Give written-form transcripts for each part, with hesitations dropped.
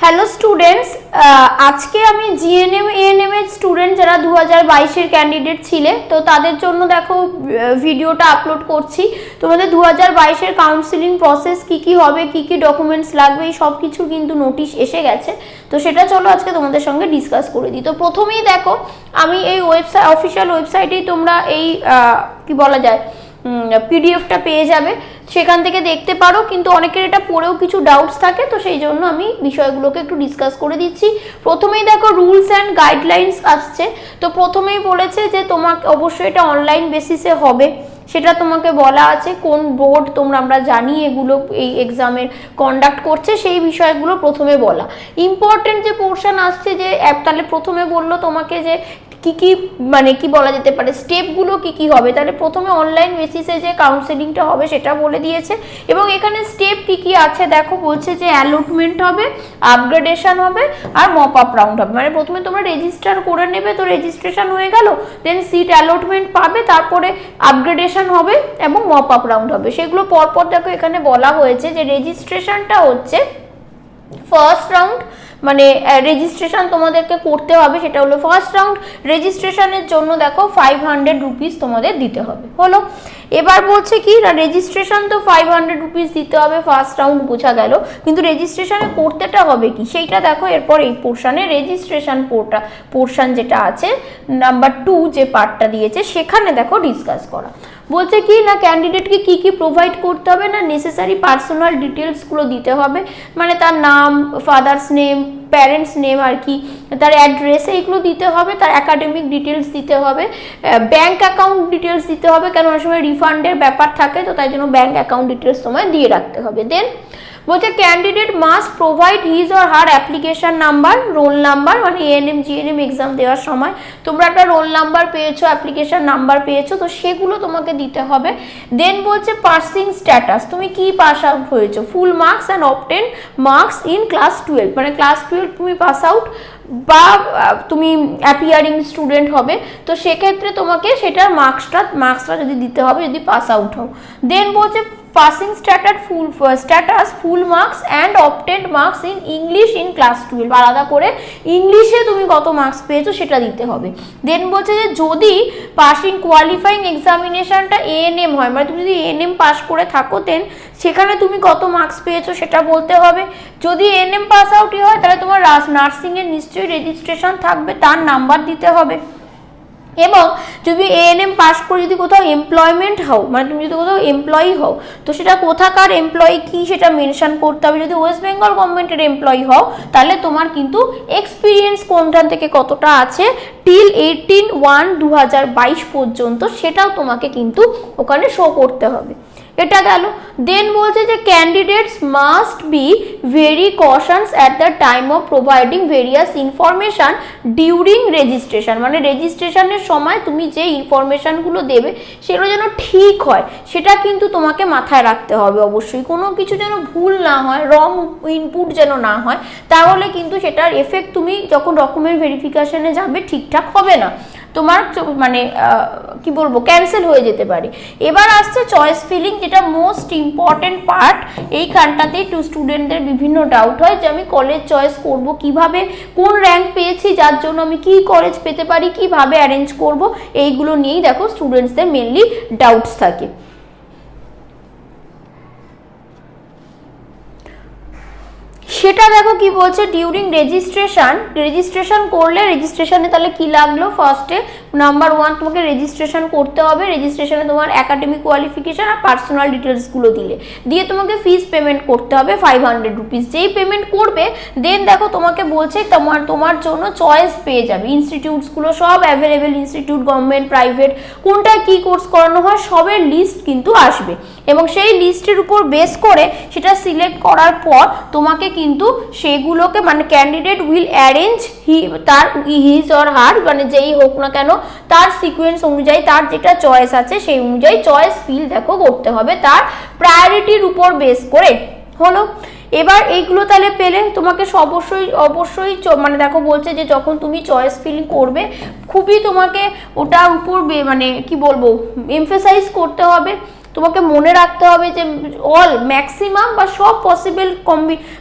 Hello students, আজকে আমি GNM ANM এর স্টুডেন্ট যারা 2022 এর ক্যান্ডিডেট ছিলে, তো তাদের জন্য দেখো ভিডিওটা আপলোড করছি। তোমাদের 2022 এর কাউন্সিলিং প্রসেস কি হবে, কি ডকুমেন্টস লাগবে, এই সব কিছু কিন্তু নোটিশ এসে গেছে। তো সেটা চলো আজকে তোমাদের সঙ্গে ডিসকাস করে দিই। তো প্রথমেই দেখো, আমি এই ওয়েবসাইট অফিসিয়াল ওয়েবসাইটেই তোমরা এই কি বলা যায় পিডিএফটা পেয়ে যাবে, সেখান থেকে দেখতে পারো। কিন্তু অনেকের এটা পড়েও কিছু ডাউটস থাকে, তো সেই জন্য আমি বিষয়গুলোকে একটু ডিসকাস করে দিচ্ছি। প্রথমেই দেখো রুলস অ্যান্ড গাইডলাইন্স আসছে। তো প্রথমেই বলেছে যে তোমাকে অবশ্যই এটা অনলাইন বেসিসে হবে, সেটা তোমাকে বলা আছে। কোন বোর্ড আমরা জানি এগুলো এই এক্সামের কন্ডাক্ট করছে, সেই বিষয়গুলো প্রথমে বলা। ইম্পর্টেন্ট যে পোর্শন আসছে, যে তাহলে প্রথমে বললো তোমাকে যে কি মানে কি বলা যেতে পারে স্টেপগুলো কি হবে। তাহলে প্রথমে অনলাইন বেসিসে যে কাউন্সেলিংটা হবে সেটা বলে দিয়েছে, এবং এখানে স্টেপ কি আছে দেখো, বলছে যে অ্যালটমেন্ট হবে, আপগ্রেডেশন হবে, আর মপ আপ রাউন্ড হবে। মানে প্রথমে তোমরা রেজিস্টার করে নেবে, তো রেজিস্ট্রেশন হয়ে গেল, দেন সিট অ্যালটমেন্ট পাবে, তারপরে আপগ্রেডেশন হবে এবং মপ আপ রাউন্ড হবে। সেগুলো পরপর দেখো এখানে বলা হয়েছে যে রেজিস্ট্রেশনটা হচ্ছে ফার্স্ট রাউন্ড, মানে রেজিস্ট্রেশন তোমাদেরকে করতে হবে, সেটা হলো ফার্স্ট রাউন্ড। রেজিস্ট্রেশনের জন্য দেখো 500 রুপিস তোমাদের দিতে হবে। হলো, এবার বলছে কি না, রেজিস্ট্রেশন তো 500 রুপিস দিতে হবে, ফার্স্ট রাউন্ড বোঝা গেল, কিন্তু রেজিস্ট্রেশনে করতেটা হবে কি সেইটা দেখো এরপর এই পোর্শনে রেজিস্ট্রেশন পোর্শন যেটা আছে নাম্বার 2 যে পার্টটা দিয়েছে সেখানে দেখো ডিসকাস করা। বলছে কি না, ক্যান্ডিডেটকে কি প্রোভাইড করতে হবে না, নেসেসারি পার্সোনাল ডিটেলসগুলো দিতে হবে, মানে তার নাম, ফাদার্স নেম, প্যারেন্টস নেম আর কি, তার অ্যাড্রেস, এইগুলো দিতে হবে, তার একাডেমিক ডিটেলস দিতে হবে, ব্যাঙ্ক অ্যাকাউন্ট ডিটেলস দিতে হবে, কারণ অনেক সময় রিফান্ডের ব্যাপার থাকে, তো তাই জন্য ব্যাঙ্ক অ্যাকাউন্ট ডিটেলস তোমায় দিয়ে রাখতে হবে। দেন বলছে candidate must provide his or her application number, roll number, মানে এএনএম জিএনএম এক্সাম দেওয়ার সময় তোমরা একটা রোল নাম্বার পেয়েছো, অ্যাপ্লিকেশন নাম্বার পেয়েছো, তো সেগুলো তোমাকে দিতে হবে। দেন বলছে পাসিং স্ট্যাটাস, তুমি কি পাস আউট হয়েছো, full marks and obtain marks in class 12, মানে ক্লাস 12 তুমি পাস আউট বা তুমি অ্যাপিয়ারিং স্টুডেন্ট হবে, তো সেক্ষেত্রে তোমাকে সেটার মার্কসটা যদি দিতে হবে যদি পাস আউট হও। দেন বলছে passing status full marks and obtained marks in English in class 12, আলাদা করে ইংলিশে তুমি কত মার্কস পেয়েছো সেটা দিতে হবে। দেন বলছে যে যদি পাসিং কোয়ালিফাইং এক্সামিনেশনটা এএনএম হয়, মানে তুমি যদি এএনএম পাস করে থাকো দেন সেখানে তুমি কত মার্কস পেয়েছো সেটা বলতে হবে। যদি এএনএম পাস আউটই হয় তাহলে তোমার নার্সিংয়ের নিশ্চয়ই রেজিস্ট্রেশন থাকবে, তার নাম্বার দিতে হবে। এবং যদি এএনএম পাস করে যদি কোথাও এমপ্লয়মেন্ট হও, মানে তুমি যদি কোথাও এমপ্লয়ি হও, তো সেটা কোথাকার এমপ্লয়ি কি সেটা মেনশন করতে হবে। যদি ওয়েস্ট বেঙ্গল গভর্নমেন্টের এমপ্লয়ি হও তাহলে তোমার কিন্তু এক্সপিরিয়েন্স কোনখান থেকে কতটা আছে টিল 18/1/2022 পর্যন্ত সেটাও তোমাকে কিন্তু ওখানে শো করতে হবে। এটা গেল। দেন বলছে যে candidates must be very cautious at the time of providing various information during registration, মানে রেজিস্ট্রেশনের সময় তুমি যে ইনফরমেশনগুলো দেবে সেগুলো যেন ঠিক হয়, সেটা কিন্তু তোমাকে মাথায় রাখতে হবে অবশ্যই। কোনো কিছু যেন ভুল না হয়, রং ইনপুট যেন না হয়, তাহলে কিন্তু সেটার এফেক্ট তুমি যখন ডকুমেন্ট ভেরিফিকেশনে যাবে ঠিকঠাক হবে না, তোমার মানে কি বলবো ক্যান্সেল হয়ে যেতে পারে। এবার আসছে চয়েস ফিলিং, যেটা মোস্ট ইম্পর্টেন্ট পার্ট। এইখানটাতেই স্টুডেন্টদের বিভিন্ন ডাউট হয় যে আমি কলেজ চয়েস করব কিভাবে, কোন র্যাঙ্ক পেয়েছি যার জন্য আমি কি কলেজ পেতে পারি, কিভাবে অ্যারেঞ্জ করব, এইগুলো নিয়েই দেখো স্টুডেন্টসদের মেনলি ডাউটস থাকে। সেটা দেখো কি বলছে, ডিউরিং রেজিস্ট্রেশন করলে রেজিস্ট্রেশনে তাহলে কি লাগলো, ফার্স্টে নাম্বার 1 তোমাকে রেজিস্ট্রেশন করতে হবে। রেজিস্ট্রেশনে তোমার একাডেমিক কোয়ালিফিকেশন আর পার্সোনাল ডিটেলসগুলো দিয়ে তোমাকে ফিস পেমেন্ট করতে হবে 500 রুপিস। যেই পেমেন্ট করবে দেন দেখো তোমাকে বলছে তোমার জন্য চয়েস পেয়ে যাবে, ইনস্টিটিউটসগুলো সব অ্যাভেলেবেল ইনস্টিটিউট, গভর্নমেন্ট, প্রাইভেট, কোনটায় কি কোর্স করানো হয় সবের লিস্ট কিন্তু আসবে, এবং সেই লিস্টের উপর বেস করে সেটা সিলেক্ট করার পর তোমাকে কিন্তু সেগুলোকে মানে ক্যান্ডিডেট উইল অ্যারেঞ্জ তার হিজ অর হার, মানে যেই হোক না কেন তার সিকোয়েন্স অনুযায়ী তার যেটা চয়েস আছে সেই অনুযায়ী চয়েস ফিল দেখো করতে হবে তার প্রায়োরিটির উপর বেস করে। হলো, এবার এইগুলো তাহলে পেলে তোমাকে অবশ্যই মানে দেখো বলছে যে যখন তুমি চয়েস ফিলিং করবে খুবই তোমাকে ওটার উপর মানে কি বলবো এমফেসাইজ করতে হবে তোমাকে মনে রাখতে হবে যে অল ম্যাক্সিমাম বা সব পসিবল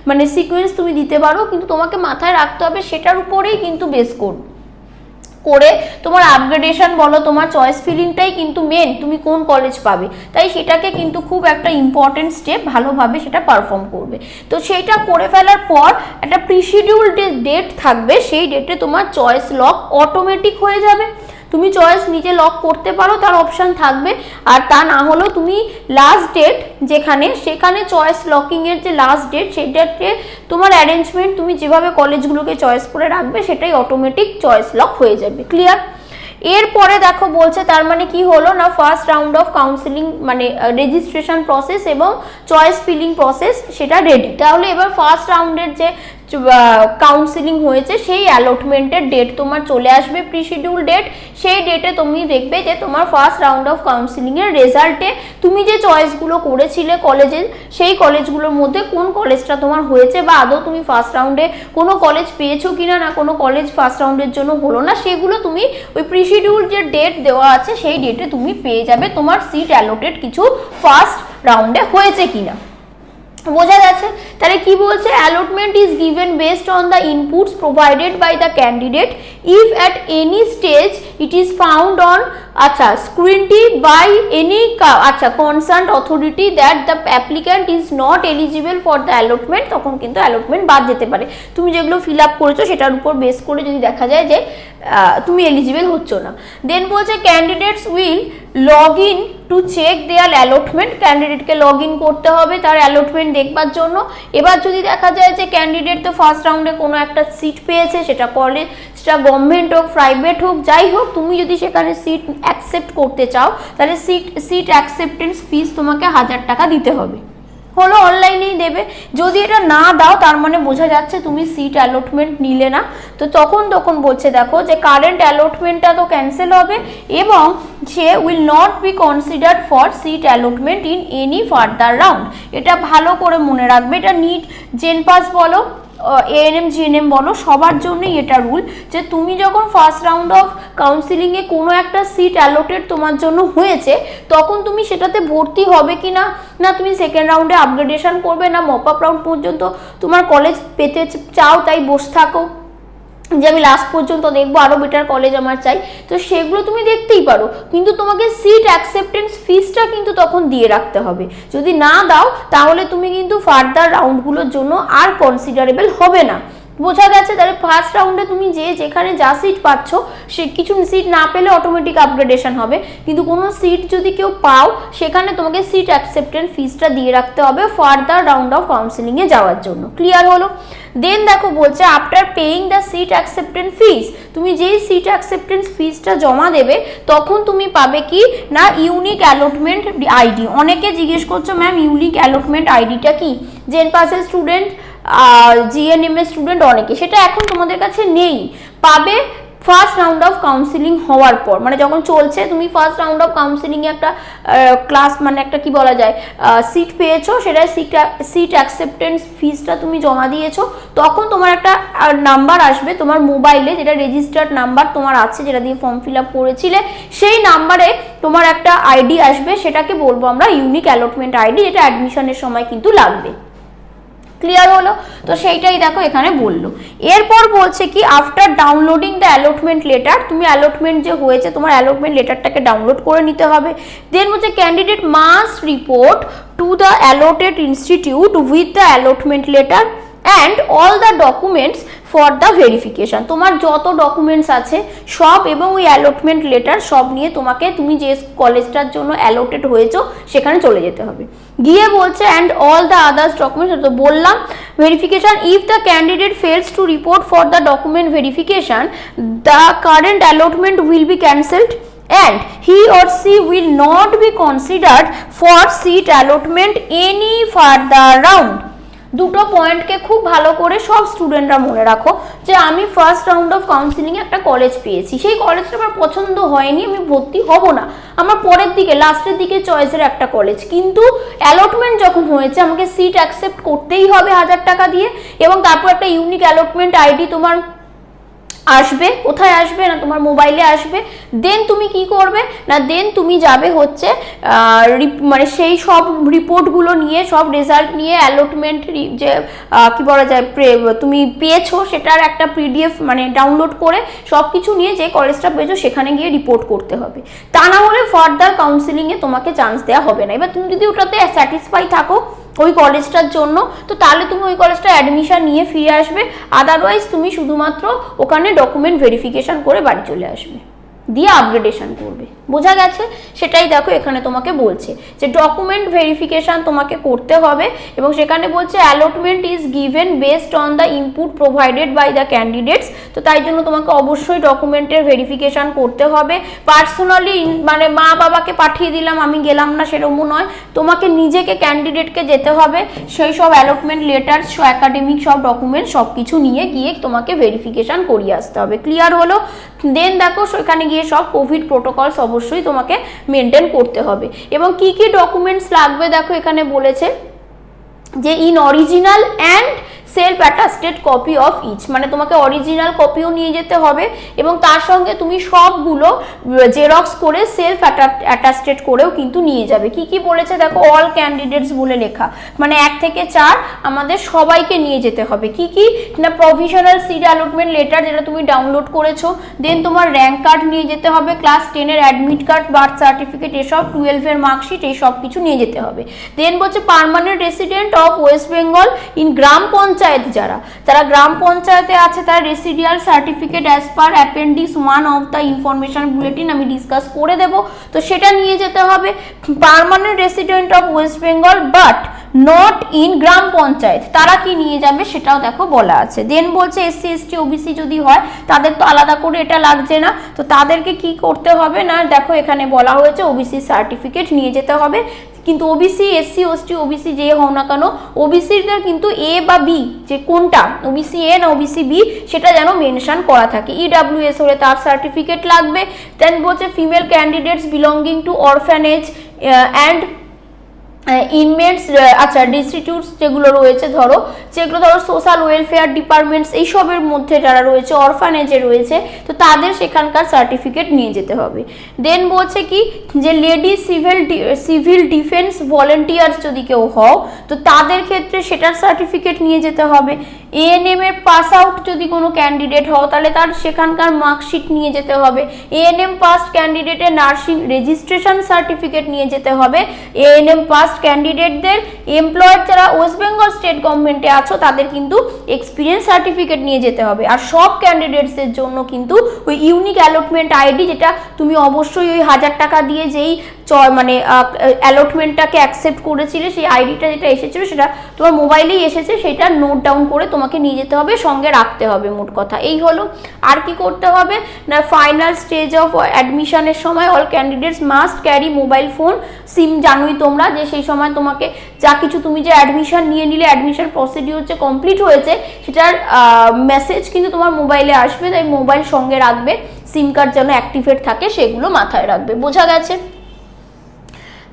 মানে সিকোয়েন্স তুমি দিতে পারো, কিন্তু তোমাকে মাথায় রাখতে হবে সেটার উপরেই কিন্তু বেস করে তোমার আপগ্রেডেশন বলো, তোমার চয়েস ফিলিংটাই কিন্তু মেন, তুমি কোন কলেজ পাবে। তাই সেটাকে কিন্তু খুব একটা ইম্পর্টেন্ট স্টেপ, ভালোভাবে সেটা পারফর্ম করবে। তো সেইটা করে ফেলার পর একটা প্রিশিডিউলড ডেট থাকবে, সেই ডেটে তোমার চয়েস লক অটোমেটিক হয়ে যাবে। তুমি চয়েস নিজে লক করতে পারো, তার অপশান থাকবে, আর তা না হলেও তুমি লাস্ট ডেট সেখানে চয়েস লকিংয়ের যে লাস্ট ডেট, সেই ডেটে তোমার অ্যারেঞ্জমেন্ট তুমি যেভাবে কলেজগুলোকে চয়েস করে রাখবে সেটাই অটোমেটিক চয়েস লক হয়ে যাবে। ক্লিয়ার? এরপরে দেখো বলছে, তার মানে কি হলো না, ফার্স্ট রাউন্ড অফ কাউন্সিলিং মানে রেজিস্ট্রেশন প্রসেস এবং চয়েস ফিলিং প্রসেস সেটা রেডি। তাহলে এবার ফার্স্ট রাউন্ডের যে কাউন্সিলিং হয়েছে সেই অ্যালটমেন্টের ডেট তোমার চলে আসবে, প্রিশিডিউল ডেট। সেই ডেটে তুমি দেখবে যে তোমার ফার্স্ট রাউন্ড অফ কাউন্সিলিংয়ের রেজাল্টে তুমি যে চয়েসগুলো করেছিলে কলেজের, সেই কলেজগুলোর মধ্যে কোন কলেজটা তোমার হয়েছে, বা আদৌ তুমি ফার্স্ট রাউন্ডে কোনো কলেজ পেয়েছো কিনা, না কোনো কলেজ ফার্স্ট রাউন্ডের জন্য হলো না, সেগুলো তুমি ওই প্রিশিডিউল যে ডেট দেওয়া আছে সেই ডেটে তুমি পেয়ে যাবে তোমার সিট অ্যালোটেড কিছু ফার্স্ট রাউন্ডে হয়েছে কিনা। বোঝা যাচ্ছে? তাহলে কি বলছে, allotment is given based on the inputs provided by the candidate if at any stage it is found on scrutiny by any concerned authority that the applicant is not eligible for the allotment, তখন কিন্তু allotment বাদ যেতে পারে। তুমি যেগুলো fill up করেছো সেটার উপর বেস করে যদি দেখা যায় যে তুমি এলিজিবল হচ্ছ না। দেন বলছে candidates will log in to check their allotment, ক্যান্ডিডেটকে লগ ইন করতে হবে তার অ্যালটমেন্ট দেখবার জন্য। এবার যদি দেখা যায় যে ক্যান্ডিডেট তো ফার্স্ট রাউন্ডে কোনো একটা সিট পেয়েছে, সেটা কলেজ, সেটা গভর্নমেন্ট হোক প্রাইভেট হোক যাই হোক, তুমি যদি সেখানে সিট অ্যাকসেপ্ট করতে চাও তাহলে সিট অ্যাকসেপ্টেন্স ফিস তোমাকে 1000 টাকা দিতে হবে। হলো অনলাইনেই দেবে। যদি এটা না দাও তার মানে বোঝা যাচ্ছে তুমি সিট অ্যালটমেন্ট নিলে না। তো তখন বলছে দেখো যে কারেন্ট অ্যালটমেন্টটা তো ক্যান্সেল হবে এবং সে will not be considered for seat allotment in any further round. এটা ভালো করে মনে রাখবে, এটা নিট জেনপাস বলো এএনএম জিএনএম বলো সবার জন্যই এটা রুল, যে তুমি যখন ফার্স্ট রাউন্ড অফ কাউন্সিলিংয়ে কোনো একটা সিট অ্যালোটেড তোমার জন্য হয়েছে, তখন তুমি সেটাতে ভর্তি হবে কি না, না তুমি সেকেন্ড রাউন্ডে আপগ্রেডেশন করবে, না মপ আপ রাউন্ড পর্যন্ত তোমার কলেজ পেতে চাও তাই বসে থাকো যে আমি লাস্ট পর্যন্ত দেখবো আরও বেটার কলেজ আমার চাই, তো সেগুলো তুমি দেখতেই পারো, কিন্তু তোমাকে সিট অ্যাকসেপ্টেন্স ফিসটা কিন্তু তখন দিয়ে রাখতে হবে। যদি না দাও তাহলে তুমি কিন্তু ফার্দার রাউন্ডগুলোর জন্য আর কনসিডারেবল হবে না। বোঝা গেছে? তাহলে ফার্স্ট রাউন্ডে তুমি যেখানে যা সিট পাচ্ছ, সে কিছু সিট না পেলে অটোমেটিক আপগ্রেডেশন হবে, কিন্তু কোনো সিট যদি কেউ পাও সেখানে তোমাকে সিট অ্যাকসেপ্টেন্স ফিসটা দিয়ে রাখতে হবে ফার্দার রাউন্ড অফ কাউন্সিলিংয়ে যাওয়ার জন্য। ক্লিয়ার হলো? দেন দেখো বলছে after paying the seat acceptance fees, তুমি যেই সিট অ্যাকসেপ্টেন্স ফিসটা জমা দেবে তখন তুমি পাবে কি না ইউনিক অ্যালটমেন্ট আইডি। অনেকে জিজ্ঞেস করছো ম্যাম ইউনিক অ্যালটমেন্ট আইডিটা কি? জেনপাসের স্টুডেন্ট, জিএনএম এর স্টুডেন্ট অনেকে, সেটা এখন তোমাদের কাছে নেই, পাবে ফার্স্ট রাউন্ড অফ কাউন্সিলিং হওয়ার পর, মানে যখন চলছে তুমি ফার্স্ট রাউন্ড অফ কাউন্সিলিংয়ে একটা ক্লাস মানে একটা কি বলা যায় সিট পেয়েছো, সেটা সিট অ্যাকসেপ্টেন্স ফিসটা তুমি জমা দিয়েছো, তখন তোমার একটা নাম্বার আসবে তোমার মোবাইলে, যেটা রেজিস্টার্ড নাম্বার তোমার আছে যেটা দিয়ে ফর্ম ফিল আপ করেছিলে, সেই নাম্বারে তোমার একটা আইডি আসবে, সেটাকে বলবো আমরা ইউনিক অ্যালটমেন্ট আইডি, যেটা অ্যাডমিশনের সময় কিন্তু লাগবে। ক্লিয়ার হলো? তো সেইটাই দেখো এখানে বললো। এরপর বলছে কি after downloading the allotment letter, তুমি অ্যালটমেন্ট যে হয়েছে তোমার অ্যালটমেন্ট লেটারটাকে ডাউনলোড করে নিতে হবে। দেন বলছে candidate must report to the allotted institute with the allotment letter and all the documents for the verification. তোমার যত ডকুমেন্টস আছে সব এবং ওই অ্যালটমেন্ট লেটার সব নিয়ে তোমাকে তুমি যে কলেজটার জন্য অ্যালোটেড হয়েছো সেখানে চলে যেতে হবে। গিয়ে বলছে and all the others documents, তো বললাম verification, if the candidate fails to report for the document verification the current allotment will be cancelled and he or she will not be considered for seat allotment any further round. দুটো পয়েন্টকে খুব ভালো করে সব স্টুডেন্টরা মনে রাখো, যে আমি ফার্স্ট রাউন্ড অফ কাউন্সিলিংয়ে একটা কলেজ পেয়েছি, সেই কলেজটা আমার পছন্দ হয়নি, আমি ভর্তি হব না, আমার পরের দিকে লাস্টের দিকে চয়েসের একটা কলেজ, কিন্তু অ্যালটমেন্ট যখন হয়েছে আমাকে সিট অ্যাকসেপ্ট করতেই হবে 1000 টাকা দিয়ে, এবং তারপর একটা ইউনিক অ্যালটমেন্ট আইডি তোমার আসবে, কোথায় আসবে না তোমার মোবাইলে আসবে। দেন তুমি কি করবে না, দেন তুমি যাবে হচ্ছে মানে সেই সব রিপোর্টগুলো নিয়ে, সব রেজাল্ট নিয়ে, অ্যালটমেন্ট যে কি বলা যায় তুমি পেয়েছো সেটার একটা পিডিএফ মানে ডাউনলোড করে সব কিছু নিয়ে যে কলেজটা পেয়েছো সেখানে গিয়ে রিপোর্ট করতে হবে। তা না হলে ফার্দার কাউন্সিলিংয়ে তোমাকে চান্স দেওয়া হবে না। এবার তুমি যদি ওটাতে স্যাটিসফাই থাকো ওই কলেজটার জন্য, তো তাহলে তুমি ওই কলেজটা অ্যাডমিশন নিয়ে ফিরে আসবে। আদারওয়াইজ তুমি শুধুমাত্র ওখানে ডকুমেন্ট ভেরিফিকেশন করে বাড়ি চলে আসবে, দিয়ে আপগ্রেডেশন করবে। বোঝা গেছে? সেটাই দেখো এখানে তোমাকে বলছে যে ডকুমেন্ট ভেরিফিকেশন তোমাকে করতে হবে, এবং সেখানে বলছে allotment is given based on the input provided by the candidates. তো তাই জন্য তোমাকে অবশ্যই ডকুমেন্টের ভেরিফিকেশন করতে হবে। পার্সোনালি মানে মা বাবাকে পাঠিয়ে দিলাম আমি গেলাম না সেরকমও নয়, তোমাকে নিজেকে ক্যান্ডিডেটকে যেতে হবে, সেই সব অ্যালটমেন্ট লেটার, একাডেমিক সব ডকুমেন্ট সব কিছু নিয়ে গিয়ে তোমাকে ভেরিফিকেশন করিয়ে আসতে হবে। ক্লিয়ার হলো? দেন দেখো সেখানে গিয়ে সব কোভিড প্রোটোকলস অবশ্যই তোমাকে মেনটেন করতে হবে। এবং কি কি ডকুমেন্টস লাগবে দেখো এখানে বলেছে যে in original and self attested copy of each, মানে তোমাকে অরিজিনাল কপিও নিয়ে যেতে হবে এবং তার সঙ্গে তুমি সবগুলো জেরক্স করে সেলফ অ্যাটাস্টেড করেও কিন্তু নিয়ে যাবে। কি কি বলেছে দেখো, অল ক্যান্ডিডেটস বলে লেখা, মানে 1 থেকে 4 আমাদের সবাইকে নিয়ে যেতে হবে। কি কি না, প্রভিশনাল সিট অ্যালটমেন্ট লেটার যেটা তুমি ডাউনলোড করেছো, দেন তোমার র্যাঙ্ক কার্ড নিয়ে যেতে হবে, ক্লাস 10-এর অ্যাডমিট কার্ড, বার্থ সার্টিফিকেট, এসব 12-এর মার্কশিট, এই সব কিছু নিয়ে যেতে হবে। দেন বলছে permanent resident of West Bengal in gram panchayat, যারা গ্রাম পঞ্চায়েতে আছে তার residential certificate as per appendix 1 of the information bulletin আমি ডিসকাস করে দেব, তো সেটা নিয়ে যেতে হবে। Permanent resident of West Bengal but not in gram panchayat, তারা কি নিয়ে যাবে সেটাও দেখো বলা আছে। দেন বলছে এসসি এসটি ওবিসি যদি হয় তাদের তো আলাদা করে এটা লাগছে না, তো তাদেরকে কি করতে হবে না দেখো এখানে বলা হয়েছে ওবিসি সার্টিফিকেট নিয়ে যেতে হবে। কিন্তু ওবিসি, এসসি এসটি ওবিসি যে হও না কেন, ওবিসিদের কিন্তু এ বা বি যে কোনটা, ওবিসি এ না ওবিসি বি সেটা যেন মেনশন করা থাকে। ইডব্লিউএস হলে তার সার্টিফিকেট লাগবে। দেন বলছে female candidates belonging to orphanage and inmates, আচ্ছা ডিস্ট্রিবিউটস যেগুলো রয়েছে ধরো, যেগুলো ধরো সোশ্যাল ওয়েলফেয়ার ডিপার্টমেন্টস এইসবের মধ্যে যারা রয়েছে, অরফানেজে রয়েছে, তো তাদের সেখানকার সার্টিফিকেট নিয়ে যেতে হবে। দেন বলছে কি যে লেডি সিভিল ডিফেন্স ভলেন্টিয়ার্স যদি কেউ হও তো তাদের ক্ষেত্রে সেটার সার্টিফিকেট নিয়ে যেতে হবে। এএনএম এর পাস আউট যদি কোনো ক্যান্ডিডেট হও তাহলে তার সেখানকার মার্কশিট নিয়ে যেতে হবে। এএনএম পাস্ট ক্যান্ডিডেটের নার্সিং রেজিস্ট্রেশন সার্টিফিকেট নিয়ে যেতে হবে। এএনএম পাস্ট ক্যান্ডিডেটদের এমপ্লয়েড যারা ওয়েস্ট বেঙ্গল স্টেট গভর্নমেন্টে আছো তাদের কিন্তু এক্সপিরিয়েন্স সার্টিফিকেট নিয়ে যেতে হবে। আর সব ক্যান্ডিডেটসদের জন্য কিন্তু ওই ইউনিক অ্যালটমেন্ট আইডি, যেটা তুমি অবশ্যই ওই 1000 টাকা দিয়ে যেই মানে অ্যালটমেন্টটাকে অ্যাকসেপ্ট করেছিলে সেই আইডিটা যেটা এসেছিল সেটা তোমার মোবাইলেই এসেছে, সেটা নোট ডাউন করে তোমাকে নিয়ে যেতে হবে, সঙ্গে রাখতে হবে। মোট কথা এই হলো। আর কি করতে হবে না, ফাইনাল স্টেজ অফ অ্যাডমিশনের সময় all candidates must carry mobile phone, SIM জানোই তোমরা যে সেই সময় তোমাকে যা কিছু তুমি যে অ্যাডমিশন নিয়ে নিলে, অ্যাডমিশন প্রসিডিউর যে কমপ্লিট হয়েছে সেটার মেসেজ কিন্তু তোমার মোবাইলে আসবে, তাই মোবাইল সঙ্গে রাখবে, সিম কার্ড যেন অ্যাক্টিভেট থাকে সেগুলো মাথায় রাখবে। বোঝা গেছে?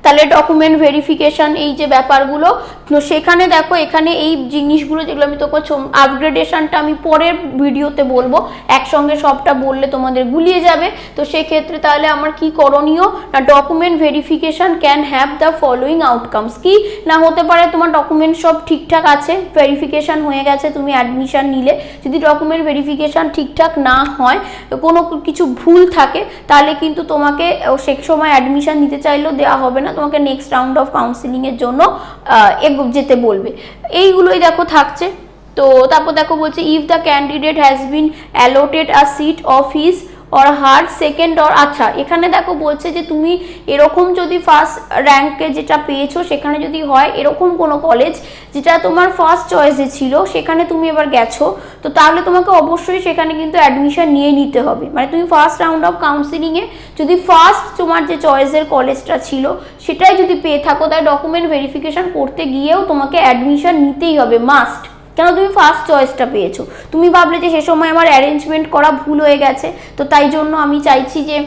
তাহলে ডকুমেন্ট ভেরিফিকেশন এই যে ব্যাপারগুলো, তো সেখানে দেখো এখানে এই জিনিসগুলো যেগুলো আমি তোকে আপগ্রেডেশনটা আমি পরের ভিডিওতে বলবো, একসঙ্গে সবটা বললে তোমাদের গুলিয়ে যাবে। তো সেক্ষেত্রে তাহলে আমার কি করণীয় না, document verification can have the following outcomes. কি না হতে পারে তোমার ডকুমেন্ট সব ঠিকঠাক আছে, ভেরিফিকেশন হয়ে গেছে, তুমি অ্যাডমিশন নিলে, যদি ডকুমেন্ট ভেরিফিকেশন ঠিকঠাক না হয়, কোনো কিছু ভুল থাকে, তাহলে কিন্তু তোমাকে সে সময় অ্যাডমিশন নিতে চাইলেও দেওয়া হবে না, তোমাকে নেক্সট রাউন্ড অফ কাউন্সিলিং এর জন্য যেতে বলবে। এইগুলোই দেখো থাকছে। তো তারপর দেখো বলছে if the candidate has been allotted a seat of his or her second or, আচ্ছা এখানে দেখো বলছে যে তুমি এরকম যদি ফার্স্ট র্যাঙ্কে যেটা পেয়েছো সেখানে যদি হয় এরকম কোনো কলেজ যেটা তোমার ফার্স্ট চয়েসে ছিল, সেখানে তুমি এবার গেছো, তো তাহলে তোমাকে অবশ্যই সেখানে কিন্তু অ্যাডমিশন নিয়ে নিতে হবে। মানে তুমি ফার্স্ট রাউন্ড অফ কাউন্সিলিংয়ে যদি ফার্স্ট তোমার যে চয়েসের কলেজটা ছিল সেটাই যদি পেয়ে থাকো, তাই ডকুমেন্ট ভেরিফিকেশন করতে গিয়েও তোমাকে অ্যাডমিশন নিতেই হবে, মাস্ট। কেন, তুমি ফার্স্ট চয়েসটা পেয়েছো, তুমি ভাবলে যে সে সময় আমার অ্যারেঞ্জমেন্ট করা ভুল হয়ে গেছে, তো তাই জন্য আমি চাইছি যে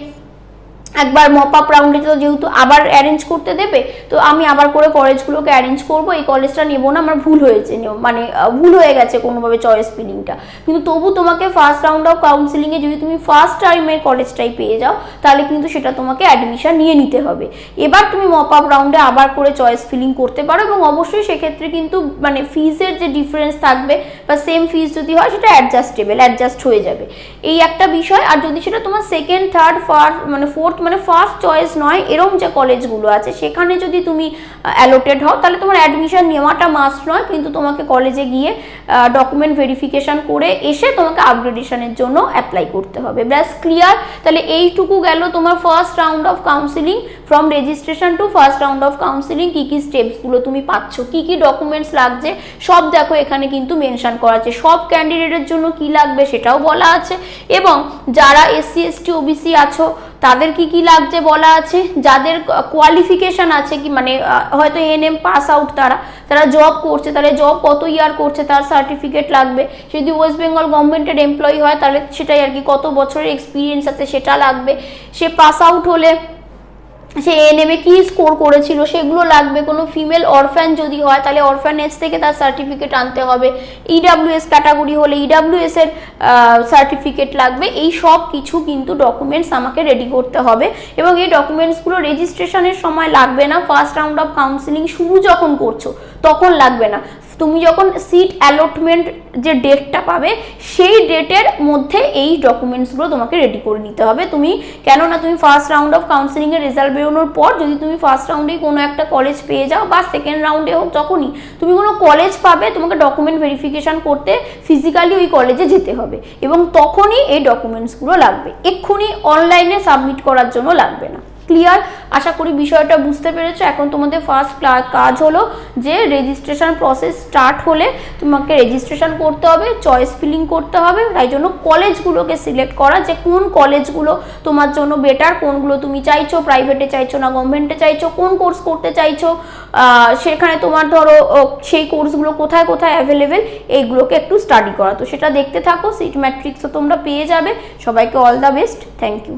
একবার মপ আপ রাউন্ডে তো যেহেতু আবার অ্যারেঞ্জ করতে দেবে, তো আমি আবার করে কলেজগুলোকে অ্যারেঞ্জ করব, এই কলেজটা নেবো না, আমার ভুল হয়েছে, মানে ভুল হয়ে গেছে কোনোভাবে চয়েস ফিলিংটা, কিন্তু তবু তোমাকে ফার্স্ট রাউন্ড অফ কাউন্সিলিংয়ে যদি তুমি ফার্স্ট টাইমের কলেজটাই পেয়ে যাও তাহলে কিন্তু সেটা তোমাকে অ্যাডমিশন নিয়ে নিতে হবে। এবার তুমি মপ আপ রাউন্ডে আবার করে চয়েস ফিলিং করতে পারো, এবং অবশ্যই সেক্ষেত্রে কিন্তু মানে ফিজের যে ডিফারেন্স থাকবে বা সেম ফিজ যদি হয় সেটা অ্যাডজাস্ট হয়ে যাবে, এই একটা বিষয়। আর যদি সেটা তোমার সেকেন্ড থার্ড মানে ফোর্থ মানে ফার্স্ট চয়েস নয় এরকম যে কলেজগুলো আছে সেখানে যদি তুমি অ্যালোটেড হও তাহলে তোমার অ্যাডমিশন নেওয়াটা মাস্ট নয়, কিন্তু তোমাকে কলেজে গিয়ে ডকুমেন্ট ভেরিফিকেশন করে এসে তোমাকে আপগ্রেডেশনের জন্য অ্যাপ্লাই করতে হবে। ব্যাস ক্লিয়ার। তাহলে এইটুকু গেল তোমার first round of counselling, from registration to first round of counselling কী কী স্টেপসগুলো তুমি পাচ্ছ, কী কী ডকুমেন্টস লাগছে সব দেখো এখানে কিন্তু মেনশন করা আছে, সব ক্যান্ডিডেটের জন্য কি লাগবে সেটাও বলা আছে, এবং যারা SC ST OBC আছো তাদের কি কি লাগছে বলা আছে, যাদের কোয়ালিফিকেশন আছে কি মানে হয়তো ANM পাস আউট তারা জব করছে, তাহলে জব কত ইয়ার করছে তার সার্টিফিকেট লাগবে, যদি ওয়েস্ট বেঙ্গল গভর্নমেন্টের এমপ্লয়ি হয় তাহলে সেটাই আর কি কত বছরের এক্সপিরিয়েন্স আছে সেটা লাগবে, সে পাস আউট হলে সে ANM কি স্কোর করেছিল সেগুলো লাগবে, কোনো ফিমেল অরফ্যান যদি হয় তাহলে অরফ্যানেজ থেকে তার সার্টিফিকেট আনতে হবে, EWS ক্যাটাগরি হলে EWS এর সার্টিফিকেট লাগবে, এই সব কিছু কিন্তু ডকুমেন্টস আমাকে রেডি করতে হবে, এবং এই ডকুমেন্টসগুলো রেজিস্ট্রেশনের সময় লাগবে না, ফার্স্ট রাউন্ড অফ কাউন্সিলিং শুরু যখন করছো তখন লাগবে না, তুমি যখন সিট অ্যালটমেন্ট যে ডেটটা পাবে সেই ডেটের মধ্যে এই ডকুমেন্টসগুলো তোমাকে রেডি করে নিতে হবে। তুমি কেননা তুমি ফার্স্ট রাউন্ড অফ কাউন্সিলিংয়ের রেজাল্ট বেরোনোর পর যদি তুমি ফার্স্ট রাউন্ডেই কোনো একটা কলেজ পেয়ে যাও বা সেকেন্ড রাউন্ডে হোক যখনই তুমি কোনো কলেজ পাবে তোমাকে ডকুমেন্ট ভেরিফিকেশান করতে ফিজিক্যালি ওই কলেজে যেতে হবে, এবং তখনই এই ডকুমেন্টসগুলো লাগবে, এক্ষুনি অনলাইনে সাবমিট করার জন্য লাগবে না। ক্লিয়ার? আশা করি বিষয়টা বুঝতে পেরেছো। এখন তোমাদের ফার্স্ট কাজ হলো যে রেজিস্ট্রেশন প্রসেস স্টার্ট হলে তোমাকে রেজিস্ট্রেশন করতে হবে, চয়েস ফিলিং করতে হবে, তাই জন্য কলেজগুলোকে সিলেক্ট করা যে কোন কলেজগুলো তোমার জন্য বেটার, কোনগুলো তুমি চাইছো, প্রাইভেটে চাইছো না গভর্নমেন্টে চাইছো, কোন কোর্স করতে চাইছো, সেখানে তোমার ধরো সেই কোর্সগুলো কোথায় কোথায় অ্যাভেলেবেল এইগুলোকে একটু স্টাডি করা, তো সেটা দেখতে থাকো, সিট ম্যাট্রিক্সও তোমরা পেয়ে যাবে। সবাইকে all the best, thank you.